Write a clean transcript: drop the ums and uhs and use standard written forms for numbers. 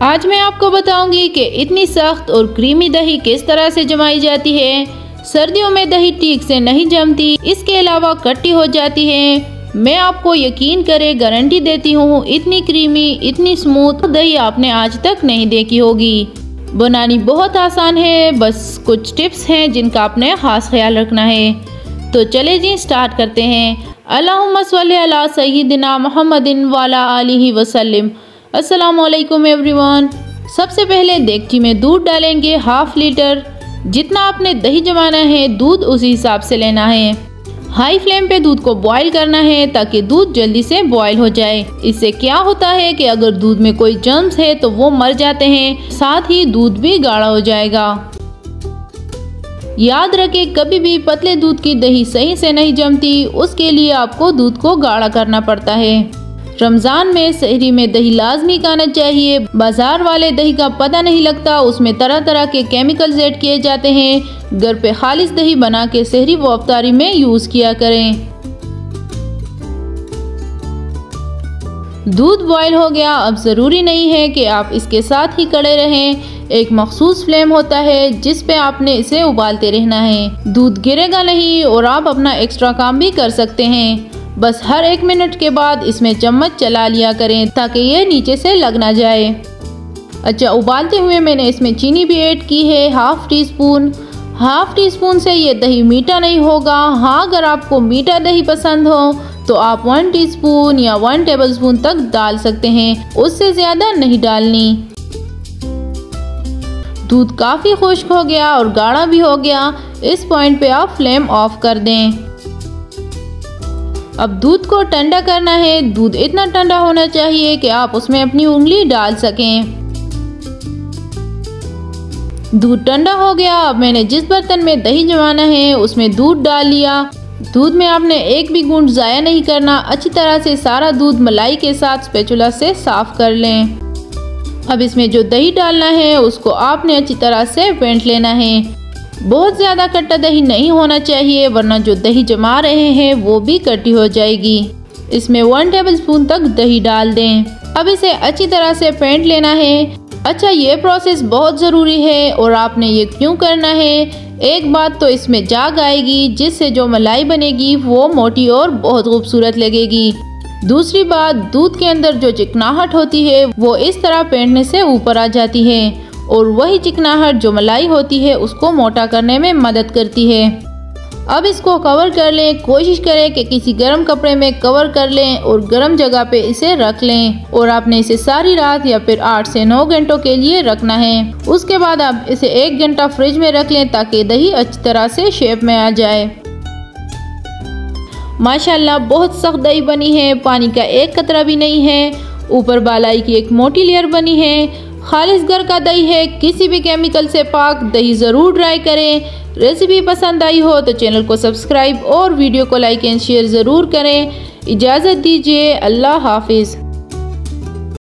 आज मैं आपको बताऊंगी कि इतनी सख्त और क्रीमी दही किस तरह से जमाई जाती है। सर्दियों में दही ठीक से नहीं जमती, इसके अलावा खट्टी हो जाती है। मैं आपको यकीन करे गारंटी देती हूँ, इतनी क्रीमी इतनी स्मूथ दही आपने आज तक नहीं देखी होगी। बनानी बहुत आसान है, बस कुछ टिप्स हैं जिनका आपने खास ख्याल रखना है। तो चले जी स्टार्ट करते हैं। अल्लाहुम्मा सल्ली अला सय्यिदिना मुहम्मदिन वाला आलिहि वसल्लम। अस्सलामु अलैकुम एवरीवन। सबसे पहले देगची में दूध डालेंगे हाफ लीटर। जितना आपने दही जमाना है दूध उसी हिसाब से लेना है। हाई फ्लेम पे दूध को बॉईल करना है ताकि दूध जल्दी से बॉईल हो जाए। इससे क्या होता है कि अगर दूध में कोई जर्म्स है तो वो मर जाते हैं, साथ ही दूध भी गाढ़ा हो जाएगा। याद रखें, कभी भी पतले दूध की दही सही से नहीं जमती, उसके लिए आपको दूध को गाढ़ा करना पड़ता है। रमज़ान में सहरी में दही लाजमी खाना चाहिए। बाजार वाले दही का पता नहीं लगता, उसमें तरह तरह के केमिकल्स ऐड किए जाते हैं। घर पे खालिस दही बना के सहरी व अफ्तारी में यूज़ किया करें। दूध बॉयल हो गया, अब ज़रूरी नहीं है कि आप इसके साथ ही कड़े रहें। एक मखसूस फ्लेम होता है जिस पे आपने इसे उबालते रहना है। दूध गिरेगा नहीं और आप अपना एक्स्ट्रा काम भी कर सकते हैं। बस हर 1 मिनट के बाद इसमें चम्मच चला लिया करें ताकि ये नीचे से लग ना जाए। अच्छा, उबालते हुए मैंने इसमें चीनी भी ऐड की है, half tea spoon. Half tea spoon से ये दही मीठा नहीं होगा। हाँ, अगर आपको मीठा दही पसंद हो तो आप 1 टीस्पून या 1 टेबलस्पून तक डाल सकते हैं, उससे ज़्यादा नहीं डालनी। दूध काफ़ी खुश्क हो गया और गाढ़ा भी हो गया। इस पॉइंट पे आप फ्लेम ऑफ कर दें। अब दूध को ठंडा करना है। दूध इतना ठंडा होना चाहिए कि आप उसमें अपनी उंगली डाल सकें। दूध ठंडा हो गया। अब मैंने जिस बर्तन में दही जमाना है उसमें दूध डाल लिया। दूध में आपने एक भी बूंद ज़ाया नहीं करना। अच्छी तरह से सारा दूध मलाई के साथ स्पैचुला से साफ कर लें। अब इसमें जो दही डालना है उसको आपने अच्छी तरह से फेंट लेना है। बहुत ज़्यादा खट्टा दही नहीं होना चाहिए, वरना जो दही जमा रहे हैं वो भी खट्टी हो जाएगी। इसमें 1 टेबलस्पून तक दही डाल दें। अब इसे अच्छी तरह से फेंट लेना है। अच्छा, ये प्रोसेस बहुत ज़रूरी है और आपने ये क्यों करना है? एक बात तो इसमें जाग आएगी जिससे जो मलाई बनेगी वो मोटी और बहुत खूबसूरत लगेगी। दूसरी बात, दूध के अंदर जो चिकनाहट होती है वो इस तरह फेंटने से ऊपर आ जाती है और वही चिकनाहट जो मलाई होती है उसको मोटा करने में मदद करती है। अब इसको कवर कर लें। कोशिश करें कि किसी गर्म कपड़े में कवर कर लें और गर्म जगह पे इसे रख लें। और आपने इसे सारी रात या फिर 8 से 9 घंटों के लिए रखना है। उसके बाद आप इसे 1 घंटा फ्रिज में रख लें ताकि दही अच्छी तरह से शेप में आ जाए। माशाल्लाह बहुत सख्त दही बनी है, पानी का एक कतरा भी नहीं है। ऊपर बालाई की एक मोटी लेयर बनी है। खालिस घर का दही है, किसी भी केमिकल से पाक दही ज़रूर ट्राई करें। रेसिपी पसंद आई हो तो चैनल को सब्सक्राइब और वीडियो को लाइक एंड शेयर ज़रूर करें। इजाज़त दीजिए, अल्लाह हाफिज़।